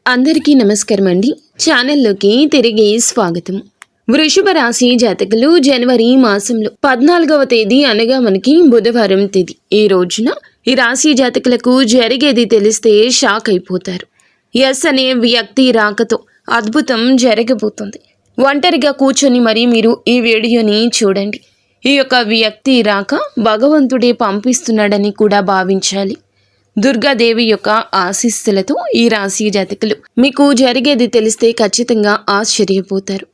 అందరికీ నమస్కారం అండి. ఛానల్లోకి తిరిగి స్వాగతం. వృషభ రాశి జాతకులు జనవరి మాసంలో 14వ తేదీ అనగా మనకి బుధవారం తేదీ. ఈ రోజున ఈ రాశి జాతకులకు జరిగేది తెలిస్తే షాక్ అయిపోతారు. ఎస్ అనే వ్యక్తి రాకతో అద్భుతం జరగబోతుంది. ఒంటరిగా కూర్చొని మరి మీరు ఈ వీడియోని చూడండి. ఈ యొక్క వ్యక్తి రాక భగవంతుడే పంపిస్తున్నాడని కూడా భావించాలి. దుర్గాదేవి యొక్క ఆశీస్సులతో ఈ రాశి జాతకులు మీకు జరిగేది తెలిస్తే ఖచ్చితంగా ఆశ్చర్యపోతారు.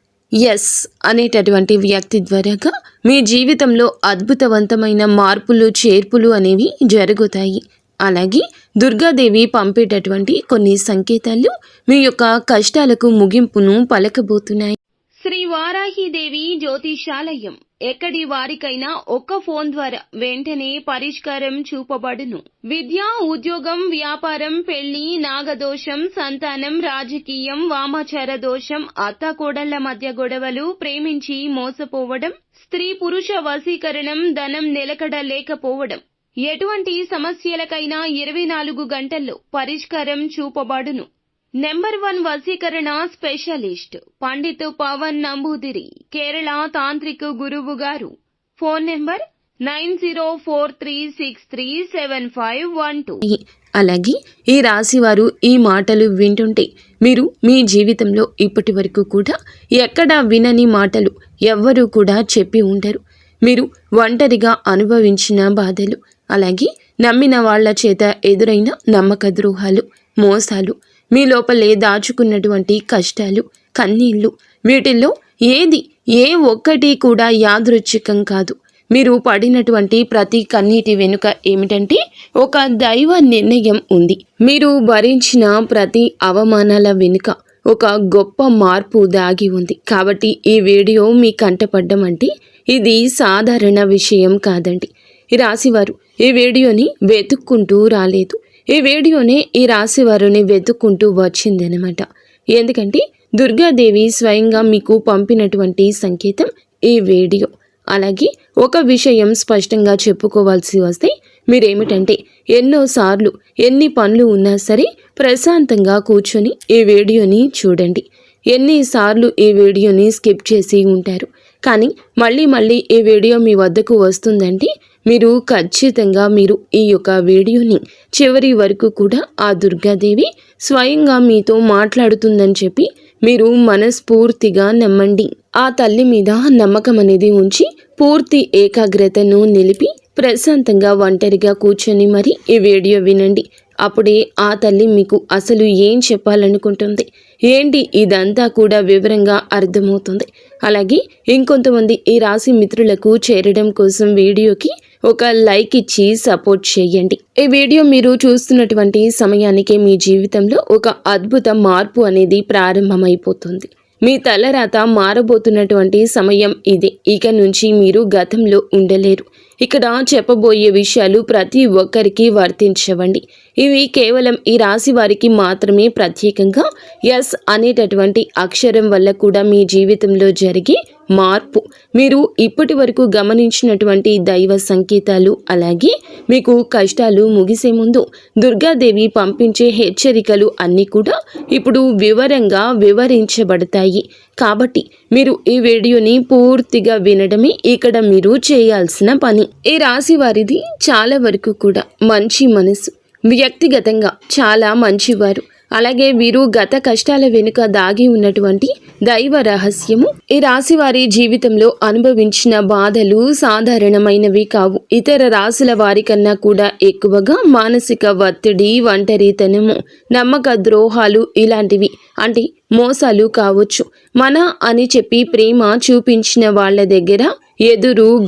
ఎస్ అనేటటువంటి వ్యక్తి ద్వారాగా మీ జీవితంలో అద్భుతవంతమైన మార్పులు చేర్పులు అనేవి జరుగుతాయి. అలాగే దుర్గాదేవి పంపేటటువంటి కొన్ని సంకేతాలు మీ యొక్క కష్టాలకు ముగింపును పలకబోతున్నాయి. శ్రీ వారాహిదేవి జ్యోతిషాలయం ఎక్కడి వారికైనా ఒక్క ఫోన్ ద్వారా వెంటనే పరిష్కారం చూపబడును. విద్య, ఉద్యోగం, వ్యాపారం, పెళ్లి, నాగదోషం, సంతానం, రాజకీయం, వామాచార దోషం, అత్తాకోడళ్ల మధ్య గొడవలు, ప్రేమించి మోసపోవడం, స్త్రీ పురుష వశీకరణం, ధనం నిలకడ లేకపోవడం, ఎటువంటి సమస్యలకైనా 24 గంటల్లో పరిష్కారం చూపబడును. నెంబర్ 1 వశీకరణ స్పెషలిస్ట్ పండిత్ పవన్ నంబూదిరి, కేరళ తాంత్రిక గురువు గారు. Phone number 9043637512. అలాగే ఈ రాశి వారు ఈ మాటలు వింటుంటే మీరు మీ జీవితంలో ఇప్పటి వరకు కూడా ఎక్కడా వినని మాటలు ఎవ్వరూ కూడా చెప్పి ఉండరు. మీరు ఒంటరిగా అనుభవించిన బాధలు, అలాగే నమ్మిన వాళ్ల చేత ఎదురైన నమ్మక ద్రోహాలు, మోసాలు, మీ లోపలే దాచుకున్నటువంటి కష్టాలు, కన్నీళ్లు, వీటిల్లో ఏ ఒక్కటి కూడా యాదృచ్ఛికం కాదు. మీరు పడినటువంటి ప్రతి కన్నీటి వెనుక ఏమిటంటే ఒక దైవ నిర్ణయం ఉంది. మీరు భరించిన ప్రతి అవమానాల వెనుక ఒక గొప్ప మార్పు దాగి ఉంది. కాబట్టి ఈ వీడియో మీ కంటపడ్డం అంటే ఇది సాధారణ విషయం కాదండి. ఈ రాశివారు ఈ వీడియోని వెతుక్కుంటూ రాలేదు. ఈ వీడియోనే ఈ రాశి వారిని వెతుక్కుంటూ వచ్చిందనమాట. ఎందుకంటే దుర్గాదేవి స్వయంగా మీకు పంపినటువంటి సంకేతం ఈ వీడియో. అలాగే ఒక విషయం స్పష్టంగా చెప్పుకోవాల్సి వస్తే మీరేమిటంటే ఎన్నోసార్లు ఎన్ని పనులు ఉన్నా సరే ప్రశాంతంగా కూర్చొని ఈ వీడియోని చూడండి. ఎన్నిసార్లు ఈ వీడియోని స్కిప్ చేసి ఉంటారు. కానీ మళ్ళీ ఈ వీడియో మీ వద్దకు వస్తుందంటే మీరు ఖచ్చితంగా ఈ యొక్క వీడియోని చివరి వరకు కూడా ఆ దుర్గాదేవి స్వయంగా మీతో మాట్లాడుతుందని చెప్పి మీరు మనస్ఫూర్తిగా నమ్మండి. ఆ తల్లి మీద నమ్మకం అనేది ఉంచి పూర్తి ఏకాగ్రతను నిలిపి ప్రశాంతంగా ఒంటరిగా కూర్చొని మరి ఈ వీడియో వినండి. అప్పుడే ఆ తల్లి మీకు అసలు ఏం చెప్పాలనుకుంటుంది ఏంటి ఇదంతా కూడా వివరంగా అర్థమవుతుంది. అలాగే ఇంకొంతమంది ఈ రాశి మిత్రులకు చేరడం కోసం వీడియోకి ఒక లైక్ ఇచ్చి సపోర్ట్ చేయండి. ఈ వీడియో మీరు చూస్తున్నటువంటి సమయానికి మీ జీవితంలో ఒక అద్భుత మార్పు అనేది ప్రారంభమైపోతుంది. మీ తలరాత మారబోతున్నటువంటి సమయం ఇదే. ఇక నుంచి మీరు గతంలో ఉండలేరు. ఇక్కడ చెప్పబోయే విషయాలు ప్రతి ఒక్కరికి వర్తించవండి. ఇవి కేవలం ఈ రాశి వారికి మాత్రమే ప్రత్యేకంగా ఎస్ అనేటటువంటి అక్షరం వల్ల కూడా మీ జీవితంలో జరిగే మార్పు, మీరు ఇప్పటి వరకు గమనించినటువంటి దైవ సంకేతాలు, అలాగే మీకు కష్టాలు ముగిసే ముందు దుర్గాదేవి పంపించే హెచ్చరికలు అన్నీ కూడా ఇప్పుడు వివరంగా వివరించబడతాయి. కాబట్టి మీరు ఈ వీడియోని పూర్తిగా వినడమే ఇక్కడ మీరు చేయాల్సిన పని. ఈ రాశి వారిది చాలా వరకు కూడా మంచి మనసు, వ్యక్తిగతంగా చాలా మంచివారు. అలాగే వీరు గత కష్టాల వెనుక దాగి ఉన్నటువంటి దైవ రహస్యము. ఈ రాశి వారి జీవితంలో అనుభవించిన బాధలు సాధారణమైనవి కావు. ఇతర రాశుల వారికన్నా కూడా ఎక్కువగా మానసిక ఒత్తిడి, ఒంటరితనము, నమ్మక ద్రోహాలు ఇలాంటివి అంటే మోసాలు కావచ్చు. మన అని చెప్పి ప్రేమ చూపించిన వాళ్ళ దగ్గర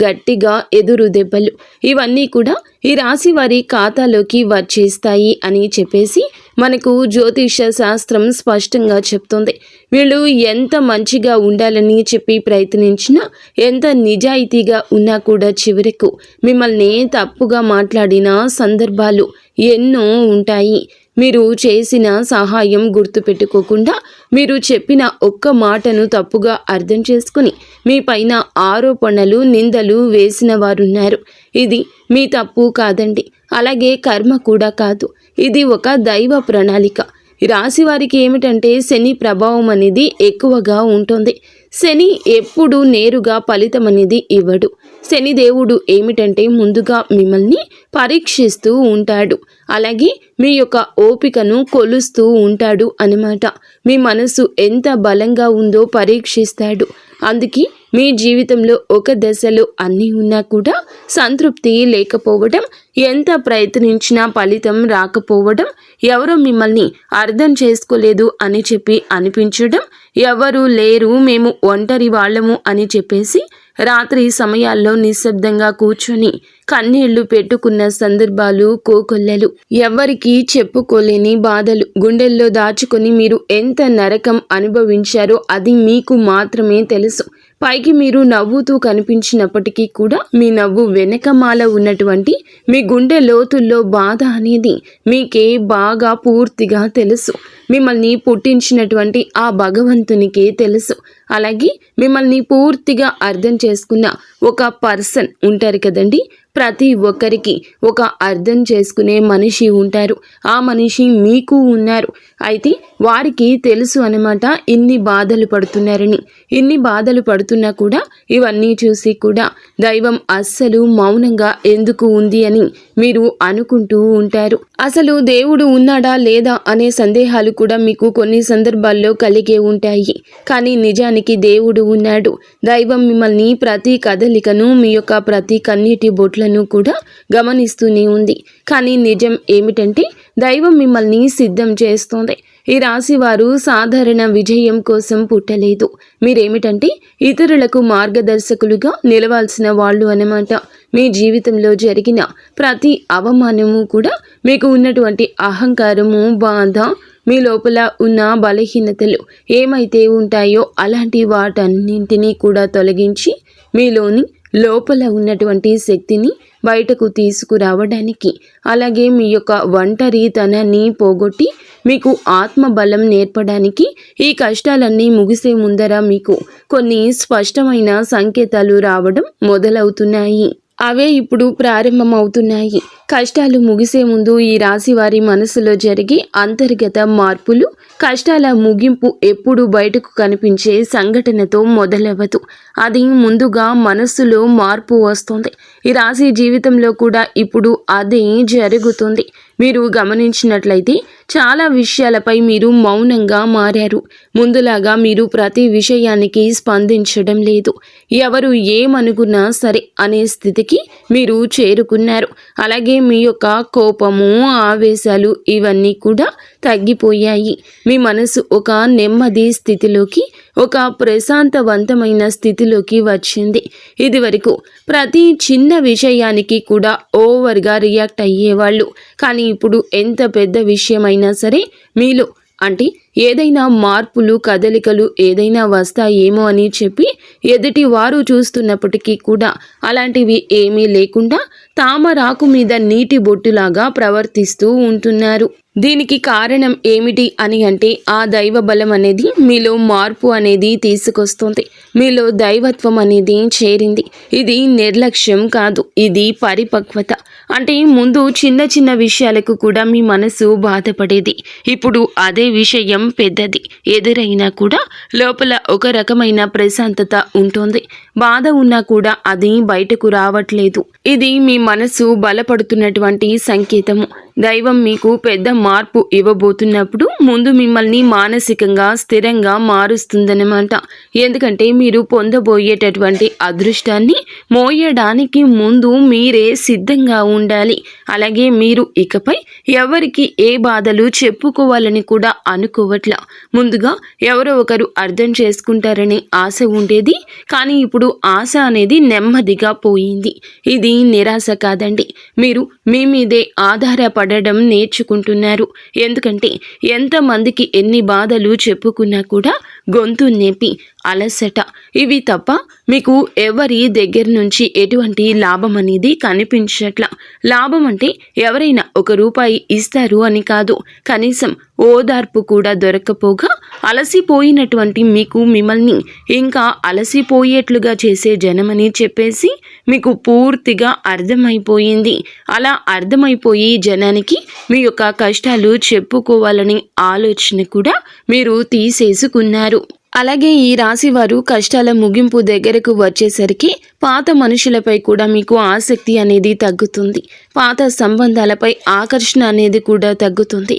గట్టిగా ఎదురు దెబ్బలు, ఇవన్నీ కూడా ఈ రాశి వారి ఖాతాలోకి వచ్చేస్తాయి అని చెప్పేసి మనకు జ్యోతిష శాస్త్రం స్పష్టంగా చెప్తుంది. వీళ్ళు ఎంత మంచిగా ఉండాలని చెప్పి ప్రయత్నించినా, ఎంత నిజాయితీగా ఉన్నా కూడా చివరకు మిమ్మల్ని తప్పుగా మాట్లాడిన సందర్భాలు ఎన్నో ఉంటాయి. మీరు చేసిన సహాయం గుర్తుపెట్టుకోకుండా మీరు చెప్పిన ఒక్క మాటను తప్పుగా అర్థం చేసుకుని మీ పైన ఆరోపణలు, నిందలు వేసిన వారున్నారు. ఇది మీ తప్పు కాదండి. అలాగే కర్మ కూడా కాదు. ఇది ఒక దైవ ప్రణాళిక. ఈ రాశి వారికి ఏమిటంటే శని ప్రభావం అనేది ఎక్కువగా ఉంటుంది. శని ఎప్పుడు నేరుగా ఫలితం అనేది ఇవ్వడు. శని దేవుడు ఏమిటంటే ముందుగా మిమ్మల్ని పరీక్షిస్తూ ఉంటాడు. అలాగే మీ యొక్క ఓపికను కొలుస్తూ ఉంటాడు అన్నమాట. మీ మనసు ఎంత బలంగా ఉందో పరీక్షిస్తాడు. అందుకే మీ జీవితంలో ఒక దశలో అన్నీ ఉన్నా కూడా సంతృప్తి లేకపోవడం, ఎంత ప్రయత్నించినా ఫలితం రాకపోవడం, ఎవరో మిమ్మల్ని అర్థం చేసుకోలేదు అని చెప్పి అనిపించడం, ఎవరు లేరు మేము ఒంటరి వాళ్ళము అని చెప్పేసి రాత్రి సమయాల్లో నిశ్శబ్దంగా కూర్చొని కన్నీళ్లు పెట్టుకున్న సందర్భాలు కోకొల్లలు. ఎవ్వరికీ చెప్పుకోలేని బాధలు గుండెల్లో దాచుకొని మీరు ఎంత నరకం అనుభవించారో అది మీకు మాత్రమే తెలుసు. పైకి మీరు నవ్వుతూ కనిపించినప్పటికీ కూడా మీ నవ్వు వెనకమాల ఉన్నటువంటి మీ గుండె లోతుల్లో బాధ అనేది మీకే బాగా పూర్తిగా తెలుసు. మిమ్మల్ని పుట్టించినటువంటి ఆ భగవంతునికే తెలుసు. అలాగే మిమ్మల్ని పూర్తిగా అర్థం చేసుకున్న ఒక పర్సన్ ఉంటారు కదండి. ప్రతి ఒక్కరికి ఒక అర్థం చేసుకునే మనిషి ఉంటారు. ఆ మనిషి మీకు ఉన్నారు. అయితే వారికి తెలుసు అన్నమాట ఇన్ని బాధలు పడుతున్నారని. ఇన్ని బాధలు పడుతున్నా కూడా ఇవన్నీ చూసి కూడా దైవం అస్సలు మౌనంగా ఎందుకు ఉంది అని మీరు అనుకుంటూ ఉంటారు. అసలు దేవుడు ఉన్నాడా లేదా అనే సందేహాలు కూడా మీకు కొన్ని సందర్భాల్లో కలిగే ఉంటాయి. కానీ నిజానికి దేవుడు ఉన్నాడు. దైవం మిమ్మల్ని ప్రతి కదలికను, మీ యొక్క ప్రతి కన్నీటి బొట్లను కూడా గమనిస్తూనే ఉంది. కానీ నిజం ఏమిటంటే దైవం మిమ్మల్ని సిద్ధం చేస్తోంది. ఈ రాశి వారు సాధారణ విజయం కోసం పుట్టలేదు. మీరేమిటంటే ఇతరులకు మార్గదర్శకులుగా నిలవాల్సిన వాళ్ళు అన్నమాట. మీ జీవితంలో జరిగిన ప్రతి అవమానము కూడా మీకు ఉన్నటువంటి అహంకారము, బాధ, మీ లోపల ఉన్న బలహీనతలు ఏమైతే ఉంటాయో అలాంటి వాటన్నింటినీ కూడా తొలగించి మీలోని లోపల ఉన్నటువంటి శక్తిని బయటకు తీసుకురావడానికి, అలాగే మీ యొక్క ఒంటరితనాన్ని పోగొట్టి మీకు ఆత్మబలం నేర్పడానికి ఈ కష్టాలన్నీ ముగిసే ముందర మీకు కొన్ని స్పష్టమైన సంకేతాలు రావడం మొదలవుతున్నాయి. అవే ఇప్పుడు ప్రారంభమవుతున్నాయి. కష్టాలు ముగిసే ముందు ఈ రాశి వారి మనసులో జరిగే అంతర్గత మార్పులు, కష్టాల ముగింపు ఎప్పుడు బయటకు కనిపించే సంఘటనతో మొదలవ్వదు. అది ముందుగా మనస్సులో మార్పు వస్తుంది. ఈ రాశి జీవితంలో కూడా ఇప్పుడు అదే జరుగుతుంది. మీరు గమనించినట్లయితే చాలా విషయాలపై మీరు మౌనంగా మారారు. ముందులాగా మీరు ప్రతి విషయానికి స్పందించడం లేదు. ఎవరు ఏమనుకున్నా సరే అనే స్థితికి మీరు చేరుకున్నారు. అలాగే మీ యొక్క కోపము, ఆవేశాలు ఇవన్నీ కూడా తగ్గిపోయాయి. మీ మనసు ఒక నెమ్మది స్థితిలోకి, ఒక ప్రశాంతవంతమైన స్థితిలోకి వచ్చింది. ఇది వరకు ప్రతి చిన్న విషయానికి కూడా ఓవర్గా రియాక్ట్ అయ్యేవాళ్ళు. కానీ ఇప్పుడు ఎంత పెద్ద విషయమైనా సరే మీలో అంటే ఏదైనా మార్పులు, కదలికలు ఏదైనా వస్తాయేమో అని చెప్పి ఎదుటి వారు చూస్తున్నప్పటికీ కూడా అలాంటివి ఏమీ లేకుండా తామరాకు మీద నీటి బొట్టులాగా ప్రవర్తిస్తూ ఉంటున్నారు. దీనికి కారణం ఏమిటి అని అంటే ఆ దైవ బలం అనేది మీలో మార్పు అనేది తీసుకొస్తుంది. మీలో దైవత్వం అనేది చేరింది. ఇది నిర్లక్ష్యం కాదు, ఇది పరిపక్వత. అంటే ముందు చిన్న చిన్న విషయాలకు కూడా మీ మనసు బాధపడేది. ఇప్పుడు అదే విషయం పెద్దది ఎదురైనా కూడా లోపల ఒక రకమైన ప్రశాంతత ఉంటుంది. బాధ ఉన్నా కూడా అది బయటకు రావట్లేదు. ఇది మీ మనసు బలపడుతున్నటువంటి సంకేతము. దైవం మీకు పెద్ద మార్పు ఇవ్వబోతున్నప్పుడు ముందు మిమ్మల్ని మానసికంగా స్థిరంగా మారుస్తుందన్నమాట. ఎందుకంటే మీరు పొందబోయేటటువంటి అదృష్టాన్ని మోయడానికి ముందు మీరే సిద్ధంగా ఉండాలి. అలాగే మీరు ఇకపై ఎవరికి ఏ బాధలు చెప్పుకోవాలని కూడా అనుకోవట్లా. ముందుగా ఎవరో ఒకరు అర్థం చేసుకుంటారని ఆశ ఉండేది. కానీ ఇప్పుడు ఆశ అనేది నెమ్మదిగా పోయింది. ఇది నిరాశ కాదండి. మీరు మీ మీదే ఆధారపడడం నేర్చుకుంటున్నారు. ఎందుకంటే ఎంతమందికి ఎన్ని బాధలు చెప్పుకున్నా కూడా గొంతు నేపి అలసట ఇవి తప్ప మీకు ఎవరి దగ్గర నుంచి ఎటువంటి లాభం అనేది కనిపించట్లా. లాభం అంటే ఎవరైనా ₹1 ఇస్తారు అని కాదు, కనీసం ఓదార్పు కూడా దొరకపోగా అలసిపోయినటువంటి మీకు మిమ్మల్ని ఇంకా అలసిపోయేట్లుగా చేసే జనమని చెప్పేసి మీకు పూర్తిగా అర్థమైపోయింది. అలా అర్థమైపోయి జనానికి మీ యొక్క కష్టాలు చెప్పుకోవాలని ఆలోచన కూడా మీరు తీసేసుకున్నారు. అలాగే ఈ రాశి వారు కష్టాల ముగింపు దగ్గరకు వచ్చేసరికి పాత మనుషులపై కూడా మీకు ఆసక్తి అనేది తగ్గుతుంది. పాత సంబంధాలపై ఆకర్షణ అనేది కూడా తగ్గుతుంది.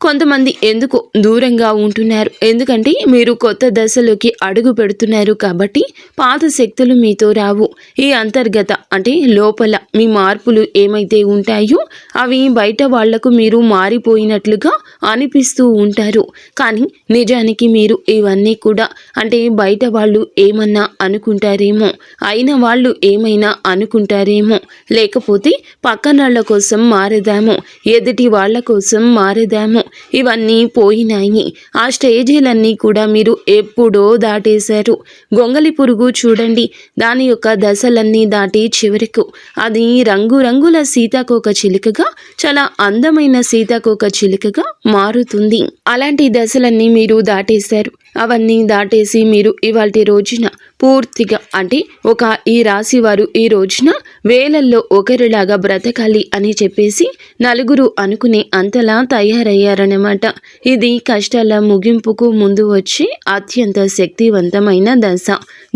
కొంతమంది ఎందుకు దూరంగా ఉంటున్నారు, ఎందుకంటే మీరు కొత్త దశలోకి అడుగు పెడుతున్నారు కాబట్టి పాత శక్తులు మీతో రావు. ఈ అంతర్గత అంటే లోపల మీ మార్పులు ఏమైతే ఉంటాయో అవి బయట వాళ్లకు మీరు మారిపోయినట్లుగా అనిపిస్తూ ఉంటారు. కానీ నిజానికి మీరు ఇవన్నీ కూడా అంటే బయట వాళ్ళు ఏమన్నా అనుకుంటారేమో, అయిన వాళ్ళు ఏమైనా అనుకుంటారేమో, లేకపోతే పక్కనాళ్ల కోసం మారదాము, ఎదుటి వాళ్ళ కోసం మారదాము, ఇవన్నీ పోయినాయి. ఆ స్టేజీలన్నీ కూడా మీరు ఎప్పుడో దాటేశారు. గొంగలి పురుగు చూడండి, దాని యొక్క దశలన్నీ దాటి చివరకు అది రంగురంగుల సీతాకోక చిలుకగా, చాలా అందమైన సీతాకోక చిలుకగా మారుతుంది. అలాంటి దశలన్నీ మీరు దాటేశారు. అవన్నీ దాటేసి మీరు ఇవాల్టి రోజున పూర్తిగా అంటే ఈ రాశి వారు ఈ రోజున వేలల్లో ఒకరిలాగా బ్రతకాలి అని చెప్పేసి నలుగురు అనుకునే అంతలా తయారయ్యారన్నమాట. ఇది కష్టాల ముగింపుకు ముందు వచ్చే అత్యంత శక్తివంతమైన దశ.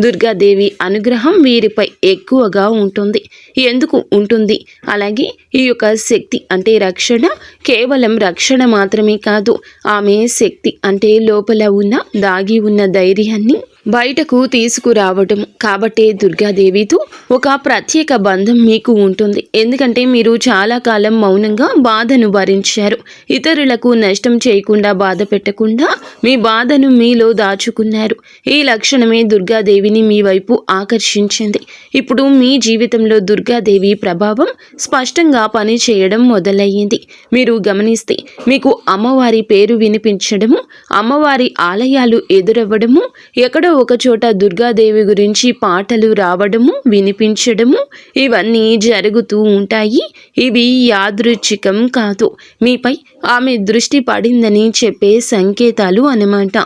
దుర్గాదేవి అనుగ్రహం వీరిపై ఎక్కువగా ఉంటుంది. ఎందుకు ఉంటుంది? అలాగే ఈ యొక్క శక్తి అంటే రక్షణ కేవలం రక్షణ మాత్రమే కాదు, ఆమె శక్తి అంటే లోపల ఉన్న దాగి ఉన్న ధైర్యాన్ని బయటకు తీసుకురావటం. కాబట్టే దుర్గాదేవితో ఒక ప్రత్యేక బంధం మీకు ఉంటుంది. ఎందుకంటే మీరు చాలా కాలం మౌనంగా బాధను భరించారు. ఇతరులకు నష్టం చేయకుండా బాధ పెట్టకుండా మీ బాధను మీలో దాచుకున్నారు. ఈ లక్షణమే దుర్గాదేవిని మీ వైపు ఆకర్షించింది. ఇప్పుడు మీ జీవితంలో దుర్గాదేవి ప్రభావం స్పష్టంగా పనిచేయడం మొదలయ్యింది. మీరు గమనిస్తే మీకు అమ్మవారి పేరు వినిపించడము, అమ్మవారి ఆలయాలు ఎదురవ్వడము, ఎక్కడో ఒక చోట దుర్గాదేవి గురించి పాటలు రావడము, వినిపించడము, ఇవన్నీ జరుగుతూ ఉంటాయి. ఇవి యాదృచ్ఛికం కాదు, మీపై ఆమె దృష్టి పడిందని చెప్పే సంకేతాలు అన్నమాట.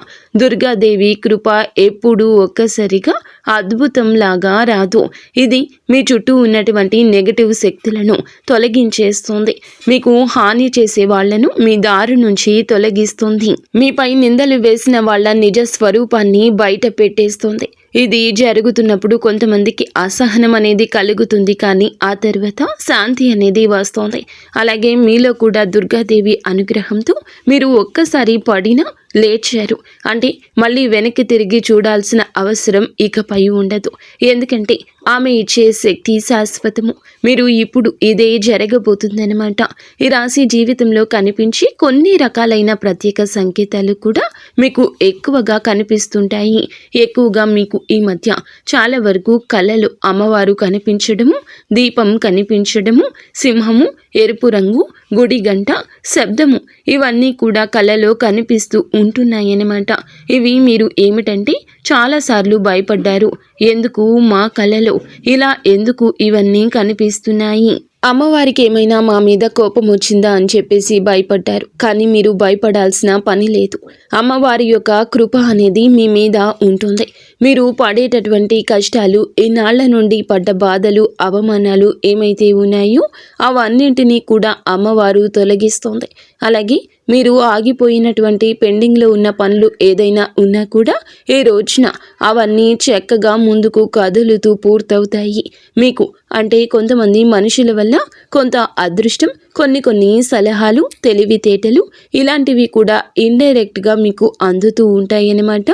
దుర్గాదేవి కృప ఎప్పుడూ ఒక్కసారిగా అద్భుతంలాగా రాదు. ఇది మీ చుట్టూ ఉన్నటువంటి నెగటివ్ శక్తులను తొలగించేస్తుంది. మీకు హాని చేసే వాళ్లను మీ దారి నుంచి తొలగిస్తుంది. మీపై నిందలు వేసిన వాళ్ళ నిజ స్వరూపాన్ని బయట పెట్టేస్తుంది. ఇది జరుగుతున్నప్పుడు కొంతమందికి అసహనం అనేది కలుగుతుంది, కానీ ఆ తర్వాత శాంతి అనేది వస్తుంది. అలాగే మీలో కూడా దుర్గాదేవి అనుగ్రహంతో మీరు ఒక్కసారి పడినా లేచారు అంటే మళ్ళీ వెనక్కి తిరిగి చూడాల్సిన అవసరం ఇకపై ఉండదు. ఎందుకంటే ఆమె ఇచ్చే శక్తి శాశ్వతము. మీరు ఇప్పుడు ఇదే జరగబోతుందన్నమాట. ఈ రాశి జీవితంలో కనిపించి కొన్ని రకాలైన ప్రత్యేక సంకేతాలు కూడా మీకు ఎక్కువగా కనిపిస్తుంటాయి. ఎక్కువగా మీకు ఈ మధ్య చాలా వరకు కళలు అమ్మవారు కనిపించడము, దీపం కనిపించడము, సింహము, ఎరుపు రంగు, గుడి గంట, శబ్దము, ఇవన్నీ కూడా కళలో కనిపిస్తూ ఉంటున్నాయన్నమాట. ఇవి మీరు ఏమిటంటే చాలాసార్లు భయపడ్డారు. ఎందుకు మా కళలో ఇలా ఎందుకు ఇవన్నీ కనిపిస్తున్నాయి, అమ్మవారికి ఏమైనా మా మీద కోపం వచ్చిందా అని చెప్పేసి భయపడ్డారు. కానీ మీరు భయపడాల్సిన పని లేదు. అమ్మవారి యొక్క కృప అనేది మీ మీద ఉంటుంది. మీరు పడేటటువంటి కష్టాలు, ఇన్నాళ్ల నుండి పడ్డ బాధలు, అవమానాలు ఏమైతే ఉన్నాయో అవన్నింటినీ కూడా అమ్మవారు తొలగిస్తుంది. అలాగే మీరు ఆగిపోయినటువంటి పెండింగ్లో ఉన్న పనులు ఏదైనా ఉన్నా కూడా ఈ రోజున అవన్నీ చక్కగా ముందుకు కదులుతూ పూర్తవుతాయి. మీకు అంటే కొంతమంది మనుషుల వల్ల కొంత అదృష్టం, కొన్ని సలహాలు, తెలివితేటలు ఇలాంటివి కూడా ఇండైరెక్ట్గా మీకు అందుతూ ఉంటాయన్నమాట.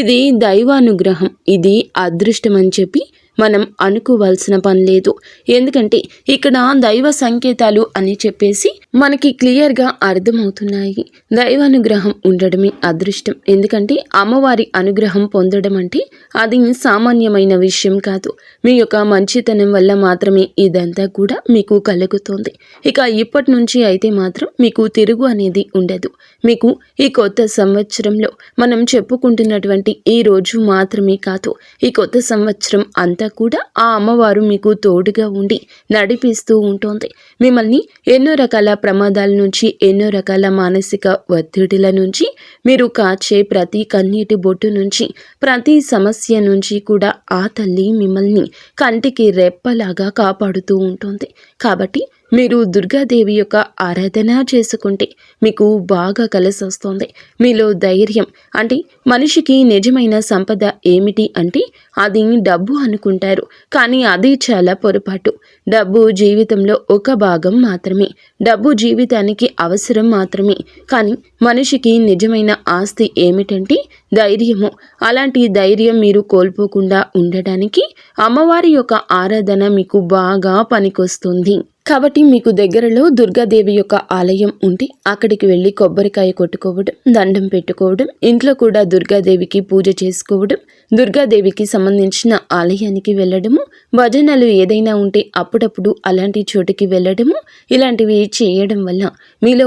ఇది దైవానుగ్రహం, ఇది అదృష్టం అని చెప్పి మనం అనుకోవాల్సిన పని లేదు. ఎందుకంటే ఇక్కడ దైవ సంకేతాలు అని చెప్పేసి మనకి క్లియర్గా అర్థమవుతున్నాయి. దైవానుగ్రహం ఉండడమే అదృష్టం. ఎందుకంటే అమ్మవారి అనుగ్రహం పొందడం అంటే అది సామాన్యమైన విషయం కాదు. మీ యొక్క మంచితనం వల్ల మాత్రమే ఇదంతా కూడా మీకు కలుగుతుంది. ఇక ఇప్పటి నుంచి అయితే మాత్రం మీకు తిరుగు అనేది ఉండదు. మీకు ఈ కొత్త సంవత్సరంలో మనం చెప్పుకుంటున్నటువంటి ఈ రోజు మాత్రమే కాదు, ఈ కొత్త సంవత్సరం అంతా కూడా ఆ అమ్మవారు మీకు తోడుగా ఉండి నడిపిస్తూ ఉంటుంది. మిమ్మల్ని ఎన్నో రకాల ప్రమాదాల నుంచి, ఎన్నో రకాల మానసిక ఒత్తిడిల నుంచి, మీరు కాచే ప్రతి కన్నీటి బొట్టు నుంచి, ప్రతి సమస్య నుంచి కూడా ఆ తల్లి మిమ్మల్ని కంటికి రెప్పలాగా కాపాడుతూ ఉంటుంది. కాబట్టి మీరు దుర్గాదేవి యొక్క ఆరాధన చేసుకుంటే మీకు బాగా కలిసి వస్తుంది. మీలో ధైర్యం, అంటే మనిషికి నిజమైన సంపద ఏమిటి అంటే అది డబ్బు అనుకుంటారు, కానీ అది చాలా పొరపాటు. డబ్బు జీవితంలో ఒక భాగం మాత్రమే, డబ్బు జీవితానికి అవసరం మాత్రమే. కానీ మనిషికి నిజమైన ఆస్తి ఏమిటంటే ధైర్యము. అలాంటి ధైర్యం మీరు కోల్పోకుండా ఉండడానికి అమ్మవారి యొక్క ఆరాధన మీకు బాగా పనికొస్తుంది. కాబట్టి మీకు దగ్గరలో దుర్గాదేవి యొక్క ఆలయం ఉంటే అక్కడికి వెళ్ళి కొబ్బరికాయ కొట్టుకోవడం, దండం పెట్టుకోవడం, ఇంట్లో కూడా దుర్గాదేవికి పూజ చేసుకోవడం, దుర్గాదేవికి సంబంధించిన ఆలయానికి వెళ్ళడము, భజనలు ఏదైనా ఉంటే అప్పుడప్పుడు అలాంటి చోటుకి వెళ్ళడము, ఇలాంటివి చేయడం వల్ల మీలో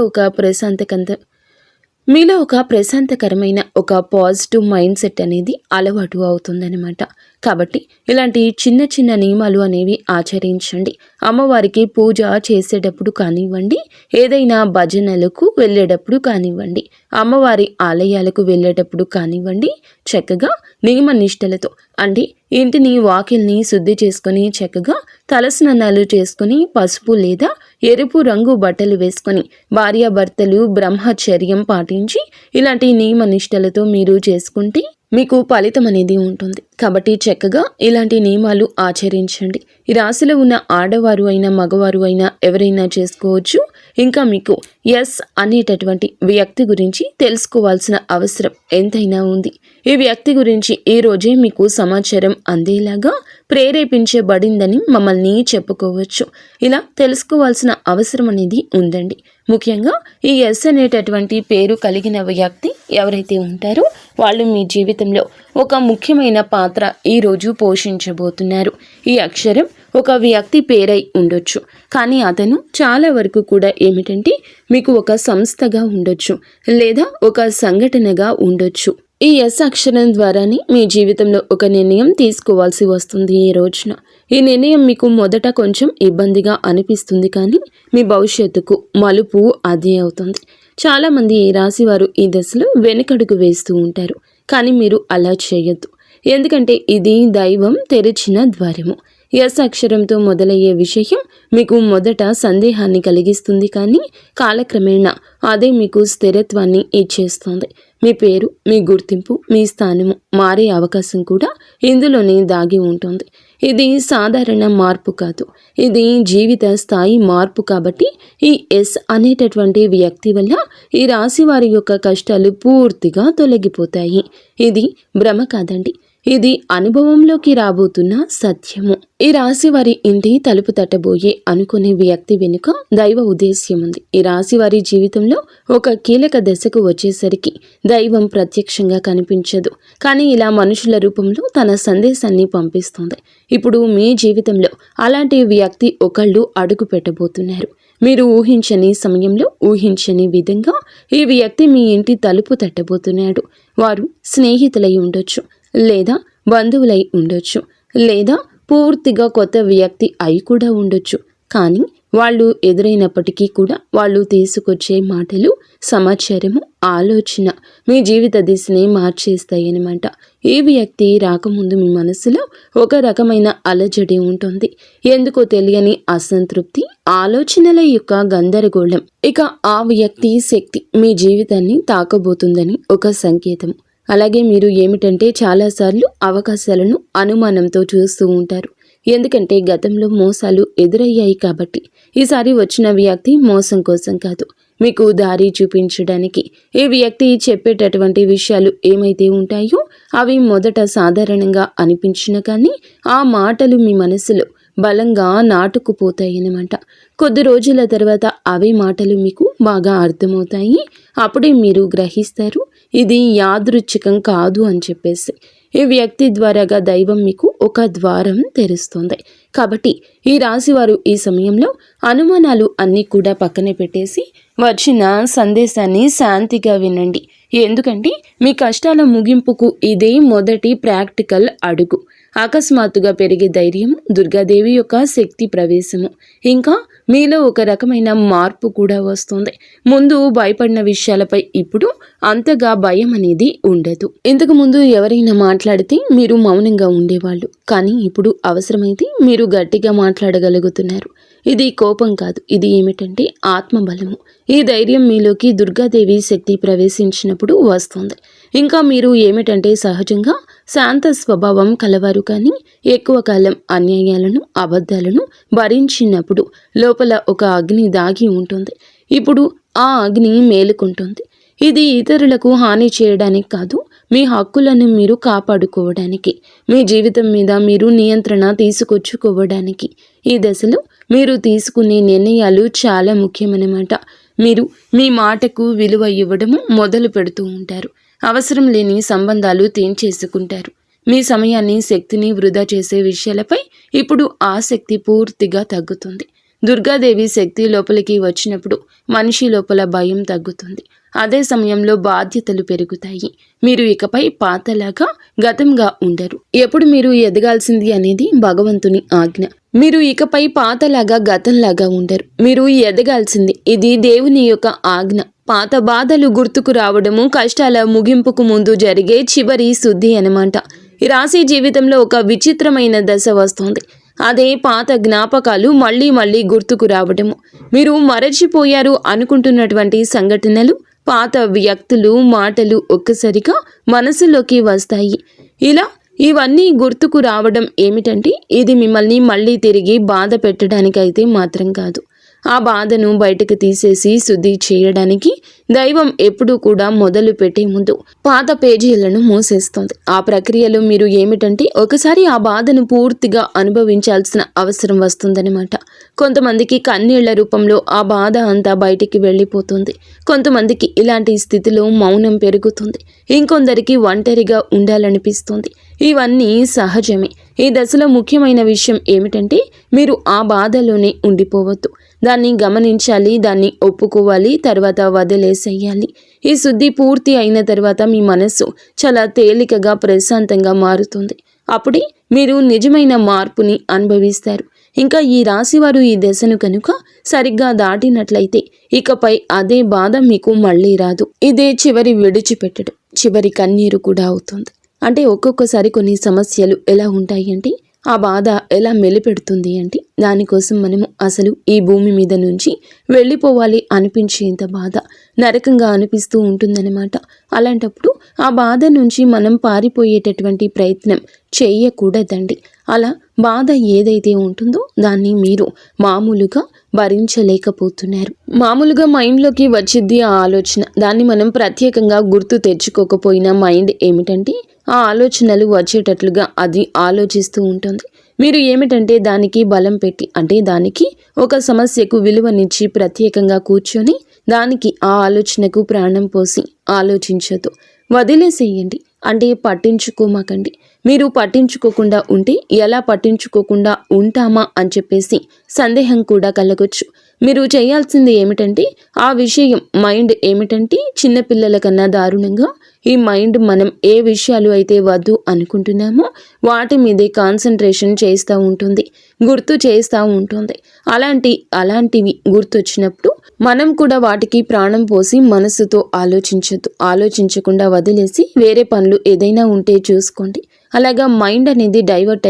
ఒక ప్రశాంతకరమైన ఒక పాజిటివ్ మైండ్ సెట్ అనేది అలవాటు అవుతుందన్నమాట. కాబట్టి ఇలాంటి చిన్న చిన్న నియమాలు అనేవి ఆచరించండి. అమ్మవారికి పూజ చేసేటప్పుడు కానివ్వండి, ఏదైనా భజనలకు వెళ్ళేటప్పుడు కానివ్వండి, అమ్మవారి ఆలయాలకు వెళ్ళేటప్పుడు కానివ్వండి, చక్కగా నియమ నిష్టలతో, అంటే ఇంటిని వాకిల్ని శుద్ధి చేసుకొని చక్కగా తలస్నానాలు చేసుకుని పసుపు లేదా ఎరుపు రంగు బట్టలు వేసుకొని భార్యాభర్తలు బ్రహ్మచర్యం పాటించి ఇలాంటి నియమ నిష్టలతో మీరు చేసుకుంటే మీకు ఫలితం అనేది ఉంటుంది. కాబట్టి చక్కగా ఇలాంటి నియమాలు ఆచరించండి. ఈ రాశిలో ఉన్న ఆడవారు అయినా మగవారు అయినా ఎవరైనా చేసుకోవచ్చు. ఇంకా మీకు ఎస్ అనేటటువంటి వ్యక్తి గురించి తెలుసుకోవాల్సిన అవసరం ఎంతైనా ఉంది. ఈ వ్యక్తి గురించి ఈ రోజే మీకు సమాచారం అందేలాగా ప్రేరేపించబడిందని మమ్మల్ని చెప్పుకోవచ్చు. ఇలా తెలుసుకోవాల్సిన అవసరం అనేది ఉందండి. ముఖ్యంగా ఈ ఎస్ అనేటటువంటి పేరు కలిగిన వ్యక్తి ఎవరైతే ఉంటారో వాళ్ళు మీ జీవితంలో ఒక ముఖ్యమైన పాత్ర ఈరోజు పోషించబోతున్నారు. ఈ అక్షరం ఒక వ్యక్తి పేరై ఉండొచ్చు, కానీ అతను చాలా వరకు కూడా ఏమిటంటే మీకు ఒక సంస్థగా ఉండొచ్చు లేదా ఒక సంఘటనగా ఉండొచ్చు. ఈ ఎస్ అక్షరం ద్వారానే మీ జీవితంలో ఒక నిర్ణయం తీసుకోవాల్సి వస్తుంది. ఈ రోజున ఈ నిర్ణయం మీకు మొదట కొంచెం ఇబ్బందిగా అనిపిస్తుంది, కానీ మీ భవిష్యత్తుకు మలుపు అదే అవుతుంది. చాలామంది ఈ రాశి వారు ఈ దశలో వెనుకడుగు వేస్తూ ఉంటారు, కానీ మీరు అలా చేయొద్దు. ఎందుకంటే ఇది దైవం తెరిచిన ద్వారము. ఎస్ అక్షరంతో మొదలయ్యే విషయం మీకు మొదట సందేహాన్ని కలిగిస్తుంది, కానీ కాలక్రమేణా అదే మీకు స్థిరత్వాన్ని ఇచ్చేస్తుంది. మీ పేరు, మీ గుర్తింపు, మీ స్థానము మారే అవకాశం కూడా ఇందులోనే దాగి ఉంటుంది. ఇది సాధారణ మార్పు కాదు, ఇది జీవిత స్థాయి మార్పు. కాబట్టి ఈ ఎస్ అనేటటువంటి వ్యక్తి వల్ల ఈ రాశి వారి యొక్క కష్టాలు పూర్తిగా తొలగిపోతాయి. ఇది భ్రమ కాదండి, ఇది అనుభవంలోకి రాబోతున్న సత్యము. ఈ రాశి వారి ఇంటి తలుపు తట్టబోయే అనుకునే వ్యక్తి వెనుక దైవ ఉద్దేశ్యం ఉంది. ఈ రాశి వారి జీవితంలో ఒక కీలక దశకు వచ్చేసరికి దైవం ప్రత్యక్షంగా కనిపించదు, కానీ ఇలా మనుషుల రూపంలో తన సందేశాన్ని పంపిస్తుంది. ఇప్పుడు మీ జీవితంలో అలాంటి వ్యక్తి ఒకళ్ళు అడుగు పెట్టబోతున్నారు. మీరు ఊహించని సమయంలో, ఊహించని విధంగా ఈ వ్యక్తి మీ ఇంటి తలుపు తట్టబోతున్నాడు. వారు స్నేహితులై ఉండొచ్చు, లేదా బంధువులై ఉండొచ్చు, లేదా పూర్తిగా కొత్త వ్యక్తి అయి కూడా ఉండొచ్చు. కానీ వాళ్ళు ఎదురైనప్పటికీ కూడా వాళ్ళు తీసుకొచ్చే మాటలు, సమాచారము, ఆలోచన మీ జీవిత దిశని మార్చేస్తాయి అన్నమాట. ఈ వ్యక్తి రాకముందు మీ మనసులో ఒక రకమైన అలజడి ఉంటుంది. ఎందుకో తెలియని అసంతృప్తి, ఆలోచనల యొక్క గందరగోళం. ఇక ఆ వ్యక్తి శక్తి మీ జీవితాన్ని తాకబోతుందని ఒక సంకేతం. అలాగే మీరు ఏమిటంటే చాలాసార్లు అవకాశాలను అనుమానంతో చూస్తూ ఉంటారు. ఎందుకంటే గతంలో మోసాలు ఎదురయ్యాయి కాబట్టి. ఈసారి వచ్చిన వ్యక్తి మోసం కోసం కాదు, మీకు దారి చూపించడానికి. ఈ వ్యక్తి చెప్పేటటువంటి విషయాలు ఏమైతే ఉంటాయో అవి మొదట సాధారణంగా అనిపించిన కానీ ఆ మాటలు మీ మనసులో బలంగా నాటుకుపోతాయన్నమాట. కొద్ది రోజుల తర్వాత అవే మాటలు మీకు బాగా అర్థమవుతాయి. అప్పుడే మీరు గ్రహిస్తారు ఇది యాదృచ్ఛికం కాదు అని చెప్పేసి. ఈ వ్యక్తి ద్వారాగా దైవం మీకు ఒక ద్వారం తెరుస్తుంది. కాబట్టి ఈ రాశివారు ఈ సమయంలో అనుమానాలు అన్నీ కూడా పక్కన పెట్టేసి వచ్చిన సందేశాన్ని శాంతిగా వినండి. ఎందుకంటే మీ కష్టాల ముగింపుకు ఇదే మొదటి ప్రాక్టికల్ అడుగు. అకస్మాత్తుగా పెరిగే ధైర్యము, దుర్గాదేవి యొక్క శక్తి ప్రవేశము, ఇంకా మీలో ఒక రకమైన మార్పు కూడా వస్తుంది. ముందు భయపడిన విషయాలపై ఇప్పుడు అంతగా భయం అనేది ఉండదు. ఇంతకు ముందు ఎవరైనా మాట్లాడితే మీరు మౌనంగా ఉండేవాళ్ళు, కానీ ఇప్పుడు అవసరమైతే మీరు గట్టిగా మాట్లాడగలుగుతున్నారు. ఇది కోపం కాదు, ఇది ఏమిటంటే ఆత్మబలము. ఈ ధైర్యం మీలోకి దుర్గాదేవి శక్తి ప్రవేశించినప్పుడు వస్తుంది. ఇంకా మీరు ఏమిటంటే సహజంగా శాంత స్వభావం కలవారు, కానీ ఎక్కువ కాలం అన్యాయాలను, అబద్ధాలను భరించినప్పుడు లోపల ఒక అగ్ని దాగి ఉంటుంది. ఇప్పుడు ఆ అగ్ని మేలుకుంటుంది. ఇది ఇతరులకు హాని చేయడానికి కాదు, మీ హక్కులను మీరు కాపాడుకోవడానికి, మీ జీవితం మీద మీరు నియంత్రణ తీసుకొచ్చుకోవడానికి. ఈ దశలో మీరు తీసుకునే నిర్ణయాలు చాలా ముఖ్యమన్నమాట. మీరు మీ మాటకు విలువ ఇవ్వడము మొదలు పెడుతూ ఉంటారు. అవసరం లేని సంబంధాలు తెంచేసుకుంటారు. మీ సమయాన్ని, శక్తిని వృధా చేసే విషయాలపై ఇప్పుడు ఆసక్తి పూర్తిగా తగ్గుతుంది. దుర్గాదేవి శక్తి లోపలికి వచ్చినప్పుడు మనిషి లోపల భయం తగ్గుతుంది. అదే సమయంలో బాధ్యతలు పెరుగుతాయి. మీరు ఇకపై పాతలాగా, గతంగా ఉండరు. ఎప్పుడు మీరు ఎదగాల్సింది అనేది భగవంతుని ఆజ్ఞ. మీరు ఇకపై పాతలాగా, గతంలాగా ఉండరు. మీరు ఎదగాల్సింది, ఇది దేవుని యొక్క ఆజ్ఞ. పాత బాధలు గుర్తుకు రావడము కష్టాల ముగింపుకు ముందు జరిగే చివరి శుద్ధి అన్నమాట. ఈ రాశి జీవితంలో ఒక విచిత్రమైన దశ వస్తుంది. అదే పాత జ్ఞాపకాలు మళ్ళీ మళ్ళీ గుర్తుకు రావడము. మీరు మరచిపోయారు అనుకుంటున్నటువంటి సంఘటనలు, పాత వ్యక్తులు, మాటలు ఒక్కసారిగా మనసులోకి వస్తాయి. ఇలా ఇవన్నీ గుర్తుకు రావడం ఏమిటంటే ఇది మిమ్మల్ని మళ్ళీ తిరిగి బాధ పెట్టడానికైతే మాత్రం కాదు. ఆ బాధను బయటకు తీసేసి శుద్ధి చేయడానికి దైవం ఎప్పుడూ కూడా మొదలు పెట్టే ముందు పాత పేజీలను మూసేస్తుంది. ఆ ప్రక్రియలో మీరు ఏమిటంటే ఒకసారి ఆ బాధను పూర్తిగా అనుభవించాల్సిన అవసరం వస్తుందన్నమాట. కొంతమందికి కన్నీళ్ల రూపంలో ఆ బాధ అంతా బయటికి వెళ్ళిపోతుంది. కొంతమందికి ఇలాంటి స్థితిలో మౌనం పెరుగుతుంది. ఇంకొందరికి ఒంటరిగా ఉండాలనిపిస్తుంది. ఇవన్నీ సహజమే. ఈ దశలో ముఖ్యమైన విషయం ఏమిటంటే మీరు ఆ బాధలోనే ఉండిపోవద్దు. దాన్ని గమనించాలి, దాన్ని ఒప్పుకోవాలి, తర్వాత వదిలేసేయాలి. ఈ శుద్ధి పూర్తి అయిన తర్వాత మీ మనస్సు చాలా తేలికగా, ప్రశాంతంగా మారుతుంది. అప్పుడే మీరు నిజమైన మార్పుని అనుభవిస్తారు. ఇంకా ఈ రాశివారు ఈ దశను కనుక సరిగ్గా దాటినట్లయితే ఇకపై అదే బాధ మీకు మళ్ళీ రాదు. ఇదే చివరి విడిచిపెట్టడం, చివరి కన్నీరు కూడా అవుతుంది. అంటే ఒక్కొక్కసారి కొన్ని సమస్యలు ఎలా ఉంటాయి అంటే ఆ బాధ ఎలా మెలిపెడుతుంది అంటే దానికోసం మనము అసలు ఈ భూమి మీద నుంచి వెళ్ళిపోవాలి అనిపించేంత బాధ నరకంగా అనిపిస్తూ ఉంటుందన్నమాట. అలాంటప్పుడు ఆ బాధ నుంచి మనం పారిపోయేటటువంటి ప్రయత్నం చేయకూడదండి. అలా బాధ ఏదైతే ఉంటుందో దాన్ని మీరు మామూలుగా భరించలేకపోతున్నారు. మామూలుగా మైండ్లోకి వచ్చిద్ది ఆ ఆలోచన. దాన్ని మనం ప్రత్యేకంగా గుర్తు తెచ్చుకోకపోయినా మైండ్ ఏమిటంటే ఆ ఆలోచనలు వచ్చేటట్లుగా అది ఆలోచిస్తూ ఉంటుంది. మీరు ఏమిటంటే దానికి బలం పెట్టి, అంటే దానికి ఒక సమస్యకు విలువనిచ్చి ప్రత్యేకంగా కూర్చొని దానికి ఆ ఆలోచనకు ప్రాణం పోసి ఆలోచించొద్దు. వదిలేసేయండి. అంటే పట్టించుకోమాకండి. మీరు పట్టించుకోకుండా ఉంటే ఎలా పట్టించుకోకుండా ఉంటామా అని చెప్పేసి సందేహం కూడా కలగొచ్చు. మీరు చేయాల్సింది ఏమిటంటే ఆ విషయం మైండ్ ఏమిటంటే చిన్నపిల్లల కన్నా దారుణంగా ఈ మైండ్ మనం ఏ విషయాలు అయితే వద్దు అనుకుంటున్నామో వాటి మీదే కాన్సన్ట్రేషన్ చేస్తూ ఉంటుంది, గుర్తు చేస్తూ ఉంటుంది. అలాంటివి గుర్తొచ్చినప్పుడు మనం కూడా వాటికి ప్రాణం పోసి మనసుతో ఆలోచించొద్దు. ఆలోచించకుండా వదిలేసి వేరే పనులు ఏదైనా ఉంటే చూసుకోండి. అలాగా మైండ్ అనేది డైవర్ట్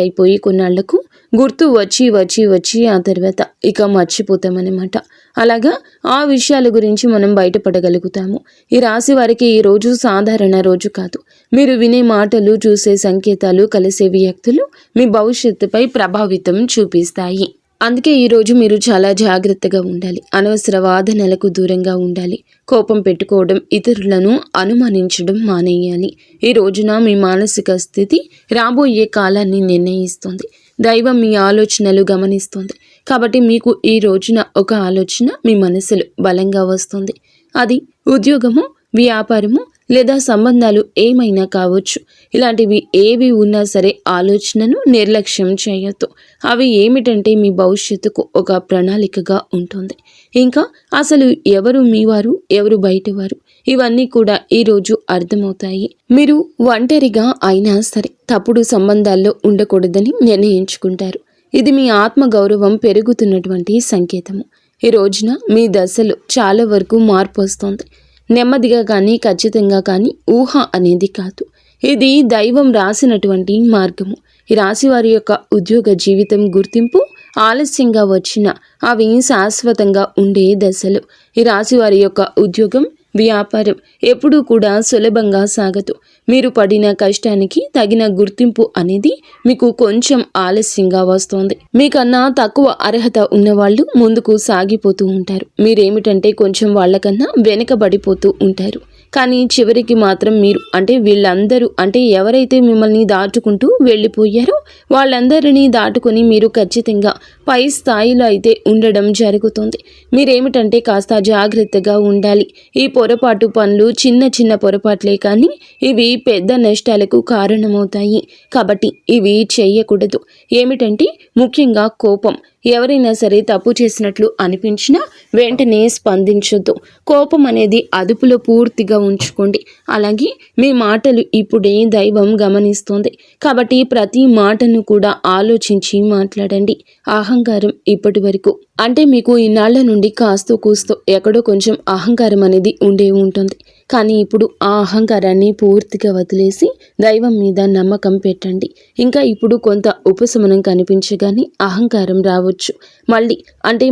అయిపోయి కొన్నాళ్లకు గుర్తు వచ్చి ఆ తర్వాత ఇక మర్చిపోతామన్నమాట. అలాగా ఆ విషయాల గురించి మనం బయటపడగలుగుతాము. ఈ రాశి వారికి ఈ రోజు సాధారణ రోజు కాదు. మీరు వినే మాటలు, చూసే సంకేతాలు, కలిసే వ్యక్తులు మీ భవిష్యత్తుపై ప్రభావితం చూపిస్తాయి. అందుకే ఈరోజు మీరు చాలా జాగ్రత్తగా ఉండాలి. అనవసర వాదనలకు దూరంగా ఉండాలి. కోపం పెట్టుకోవడం, ఇతరులను అనుమానించడం మానేయాలి. ఈ రోజున మీ మానసిక స్థితి రాబోయే కాలాన్ని నిర్ణయిస్తుంది. దైవం మీ ఆలోచనలు గమనిస్తుంది. కాబట్టి మీకు ఈ రోజున ఒక ఆలోచన మీ మనసులో బలంగా వస్తుంది. అది ఉద్యోగము, వ్యాపారము లేదా సంబంధాలు ఏమైనా కావచ్చు. ఇలాంటివి ఏవి ఉన్నా సరే ఆలోచనను నిర్లక్ష్యం చేయొద్దు. అవి ఏమిటంటే మీ భవిష్యత్తుకు ఒక ప్రణాళికగా ఉంటుంది. ఇంకా అసలు ఎవరు మీ వారు, ఎవరు బయటవారు, ఇవన్నీ కూడా ఈరోజు అర్థమవుతాయి. మీరు ఒంటరిగా అయినా సరే తప్పుడు సంబంధాల్లో ఉండకూడదని నిర్ణయించుకుంటారు. ఇది మీ ఆత్మగౌరవం పెరుగుతున్నటువంటి సంకేతము. ఈ రోజున మీ దశలో చాలా వరకు మార్పు వస్తుంది. నెమ్మదిగా కానీ ఖచ్చితంగా కానీ ఊహ అనేది కాదు. ఇది దైవం రాసినటువంటి మార్గము. ఈ రాశి వారి యొక్క ఉద్యోగ జీవితం గుర్తింపు ఆలస్యంగా వచ్చిన అవి శాశ్వతంగా ఉండే దశలు. ఈ రాశి వారి యొక్క ఉద్యోగం వ్యాపారం ఎప్పుడూ కూడా సులభంగా సాగదు. మీరు పడిన కష్టానికి తగిన గుర్తింపు అనేది మీకు కొంచెం ఆలస్యంగా వస్తుంది. మీకన్నా తక్కువ అర్హత ఉన్నవాళ్ళు ముందుకు సాగిపోతూ ఉంటారు. మీరేమిటంటే కొంచెం వాళ్ళకన్నా వెనుకబడిపోతూ ఉంటారు. కానీ చివరికి మాత్రం మీరు వీళ్ళందరూ ఎవరైతే మిమ్మల్ని దాటుకుంటూ వెళ్ళిపోయారో వాళ్ళందరినీ దాటుకొని మీరు ఖచ్చితంగా పై స్థాయిలో అయితే ఉండడం జరుగుతుంది. మీరేమిటంటే కాస్త జాగ్రత్తగా ఉండాలి. ఈ పొరపాటు పనులు చిన్న చిన్న పొరపాట్లే కానీ ఇవి పెద్ద నష్టాలకు కారణమవుతాయి. కాబట్టి ఇవి చేయకూడదు. ఏమిటంటే ముఖ్యంగా కోపం. ఎవరైనా సరే తప్పు చేసినట్లు అనిపించినా వెంటనే స్పందించొద్దు. కోపం అనేది అదుపులో పూర్తిగా ఉంచుకోండి. అలాగే మీ మాటలు ఇప్పుడే దైవం గమనిస్తోంది. కాబట్టి ప్రతి మాటను కూడా ఆలోచించి మాట్లాడండి. అహంకారం ఇప్పటి వరకు మీకు ఇన్నాళ్ల నుండి కాస్తో కూస్తో ఎక్కడో కొంచెం అహంకారం అనేది ఉండే ఉంటుంది. కానీ ఇప్పుడు ఆ అహంకారాన్ని పూర్తిగా వదిలేసి దైవం మీద నమ్మకం పెట్టండి. ఇంకా ఇప్పుడు కొంత ఉపశమనం కనిపించగానే అహంకారం రావచ్చు. మళ్ళీ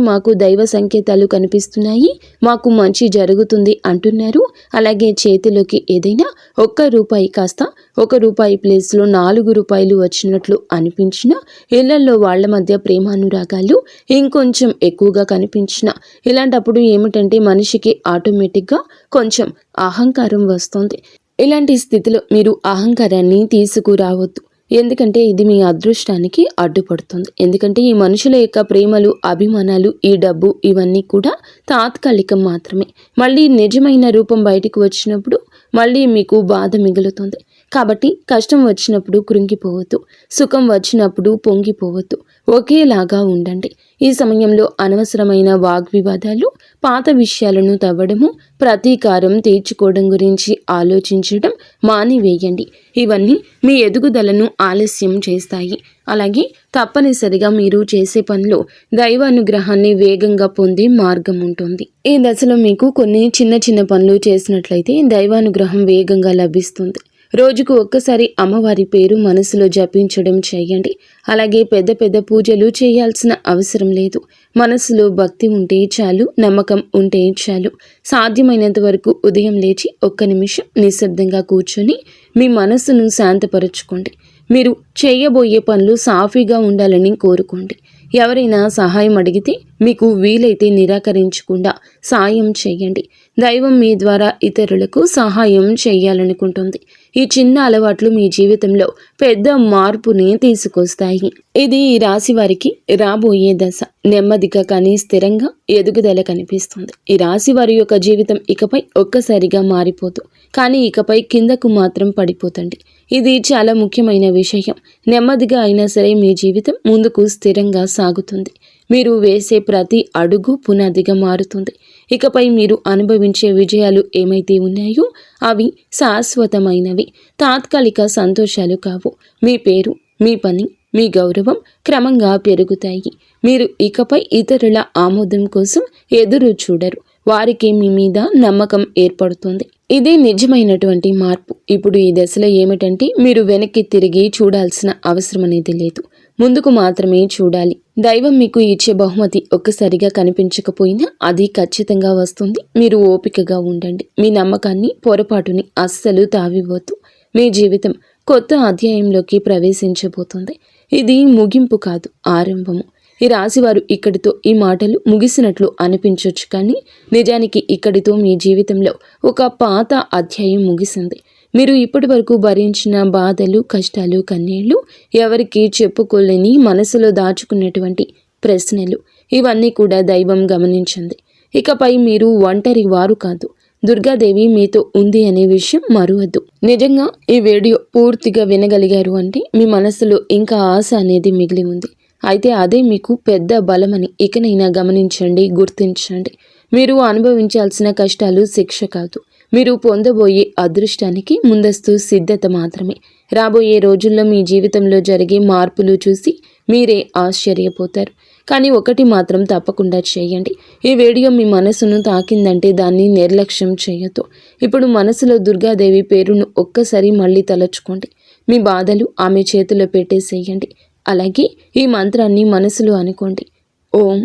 మాకు దైవ సంకేతాలు కనిపిస్తున్నాయి, మాకు మంచి జరుగుతుంది అంటున్నారు. అలాగే చేతిలోకి ఏదైనా ₹1 కాస్త ₹1 ప్లేస్లో ₹4 వచ్చినట్లు అనిపించిన, ఇళ్లలో వాళ్ల మధ్య ప్రేమానురాగాలు ఇంకొంచెం ఎక్కువగా కనిపించిన, ఇలాంటప్పుడు ఏమిటంటే మనిషికి ఆటోమేటిక్గా కొంచెం అహంకారం వస్తుంది. ఇలాంటి స్థితిలో మీరు అహంకారాన్ని తీసుకురావద్దు. ఎందుకంటే ఇది మీ అదృష్టానికి అడ్డుపడుతుంది. ఎందుకంటే ఈ మనుషుల యొక్క ప్రేమలు, అభిమానాలు, ఈ డబ్బు ఇవన్నీ కూడా తాత్కాలికం మాత్రమే. మళ్ళీ నిజమైన రూపం బయటకు వచ్చినప్పుడు మళ్ళీ మీకు బాధ మిగులుతుంది. కాబట్టి కష్టం వచ్చినప్పుడు కృంగిపోవద్దు, సుఖం వచ్చినప్పుడు పొంగిపోవద్దు. ఒకేలాగా ఉండండి. ఈ సమయంలో అనవసరమైన వాగ్వివాదాలు, పాత విషయాలను తవ్వడము, ప్రతీకారం తీర్చుకోవడం గురించి ఆలోచించడం మానివేయండి. ఇవన్నీ మీ ఎదుగుదలను ఆలస్యం చేస్తాయి. అలాగే తప్పనిసరిగా మీరు చేసే పనిలో దైవానుగ్రహాన్ని వేగంగా పొందే మార్గం ఉంటుంది. ఈ దశలో మీకు కొన్ని చిన్న చిన్న పనులు చేసినట్లయితే దైవానుగ్రహం వేగంగా లభిస్తుంది. రోజుకు ఒక్కసారి అమ్మవారి పేరు మనసులో జపించడం చేయండి. అలాగే పెద్ద పెద్ద పూజలు చేయాల్సిన అవసరం లేదు. మనసులో భక్తి ఉంటే చాలు, నమ్మకం ఉంటే చాలు. సాధ్యమైనంత వరకు ఉదయం లేచి 1 నిమిషం నిశ్శబ్దంగా కూర్చొని మీ మనసును శాంతపరచుకోండి. మీరు చేయబోయే పనులు సాఫీగా ఉండాలని కోరుకోండి. ఎవరైనా సహాయం అడిగితే మీకు వీలైతే నిరాకరించకుండా సాయం చేయండి. దైవం మీ ద్వారా ఇతరులకు సహాయం చేయాలనుకుంటుంది. ఈ చిన్న అలవాట్లు మీ జీవితంలో పెద్ద మార్పుని తీసుకొస్తాయి. ఇది ఈ రాశి వారికి రాబోయే దశ. నెమ్మదిగా కానీ స్థిరంగా ఎదుగుదల కనిపిస్తుంది. ఈ రాశి వారి యొక్క జీవితం ఇకపై ఒక్కసారిగా మారిపోదు, కానీ ఇకపై కిందకు మాత్రం పడిపోతండి. ఇది చాలా ముఖ్యమైన విషయం. నెమ్మదిగా అయినా సరే మీ జీవితం ముందుకు స్థిరంగా సాగుతుంది. మీరు వేసే ప్రతి అడుగు పునాదిగా మారుతుంది. ఇకపై మీరు అనుభవించే విజయాలు ఏమైతే ఉన్నాయో అవి శాశ్వతమైనవి, తాత్కాలిక సంతోషాలు కావు. మీ పేరు, మీ పని, మీ గౌరవం క్రమంగా పెరుగుతాయి. మీరు ఇకపై ఇతరుల ఆమోదం కోసం ఎదురు చూడరు. వారికి మీ మీద నమ్మకం ఏర్పడుతుంది. ఇదే నిజమైనటువంటి మార్పు. ఇప్పుడు ఈ దశలో ఏమిటంటే మీరు వెనక్కి తిరిగి చూడాల్సిన అవసరం అనేది లేదు. ముందుకు మాత్రమే చూడాలి. దైవం మీకు ఇచ్చే బహుమతి ఒక్కసారిగా కనిపించకపోయినా అది ఖచ్చితంగా వస్తుంది. మీరు ఓపికగా ఉండండి. మీ నమ్మకాన్ని, పొరపాటుని అస్సలు తావివ్వద్దు. మీ జీవితం కొత్త అధ్యాయంలోకి ప్రవేశించబోతుంది. ఇది ముగింపు కాదు, ఆరంభము. ఈ రాశివారు ఇక్కడితో ఈ మాటలు ముగిసినట్లు అనిపించవచ్చు, కానీ నిజానికి ఇక్కడితో మీ జీవితంలో ఒక పాత అధ్యాయం ముగిసింది. మీరు ఇప్పటి వరకు భరించిన బాధలు, కష్టాలు, కన్నీళ్లు, ఎవరికి చెప్పుకోలేని మనసులో దాచుకున్నటువంటి ప్రశ్నలు, ఇవన్నీ కూడా దైవం గమనించింది. ఇకపై మీరు ఒంటరి వారు కాదు. దుర్గాదేవి మీతో ఉంది అనే విషయం మరువద్దు. నిజంగా ఈ వీడియో పూర్తిగా వినగలిగారు అంటే మీ మనసులో ఇంకా ఆశ అనేది మిగిలి ఉంది. అయితే అదే మీకు పెద్ద బలమని ఇకనైనా గమనించండి, గుర్తించండి. మీరు అనుభవించాల్సిన కష్టాలు శిక్ష కాదు, మీరు పొందబోయే అదృష్టానికి ముందస్తు సిద్ధత మాత్రమే. రాబోయే రోజుల్లో మీ జీవితంలో జరిగే మార్పులు చూసి మీరే ఆశ్చర్యపోతారు. కానీ ఒకటి మాత్రం తప్పకుండా చేయండి. ఈ వీడియో మీ మనసును తాకిందంటే దాన్ని నిర్లక్ష్యం చేయొద్దు. ఇప్పుడు మనసులో దుర్గాదేవి పేరును ఒక్కసారి మళ్ళీ తలుచుకోండి. మీ బాధలు ఆమె చేతిలో పెట్టేసేయండి. అలాగే ఈ మంత్రాన్ని మనసులో అనుకోండి. ఓం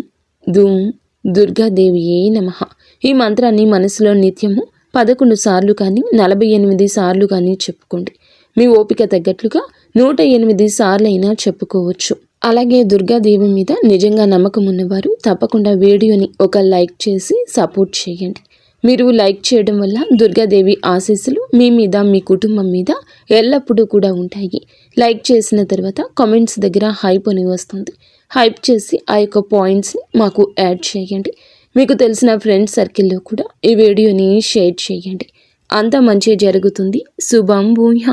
ధూం దుర్గాదేవియే నమః. ఈ మంత్రాన్ని మనసులో నిత్యము 11 సార్లు కానీ 48 సార్లు కానీ చెప్పుకోండి. మీ ఓపిక తగ్గట్లుగా 108 సార్లు అయినా చెప్పుకోవచ్చు. అలాగే దుర్గాదేవి మీద నిజంగా నమ్మకం ఉన్నవారు తప్పకుండా వీడియోని ఒక లైక్ చేసి సపోర్ట్ చేయండి. మీరు లైక్ చేయడం వల్ల దుర్గాదేవి ఆశీస్సులు మీ మీద, మీ కుటుంబం మీద ఎల్లప్పుడూ కూడా ఉంటాయి. లైక్ చేసిన తర్వాత కామెంట్స్ దగ్గర హైప్ అని వస్తుంది. హైప్ చేసి ఆ యొక్క పాయింట్స్ని మాకు యాడ్ చేయండి. మీకు తెలిసిన ఫ్రెండ్స్ సర్కిల్లో కూడా ఈ వీడియోని షేర్ చేయండి. అంతా మంచి జరుగుతుంది. శుభం భూయాత్.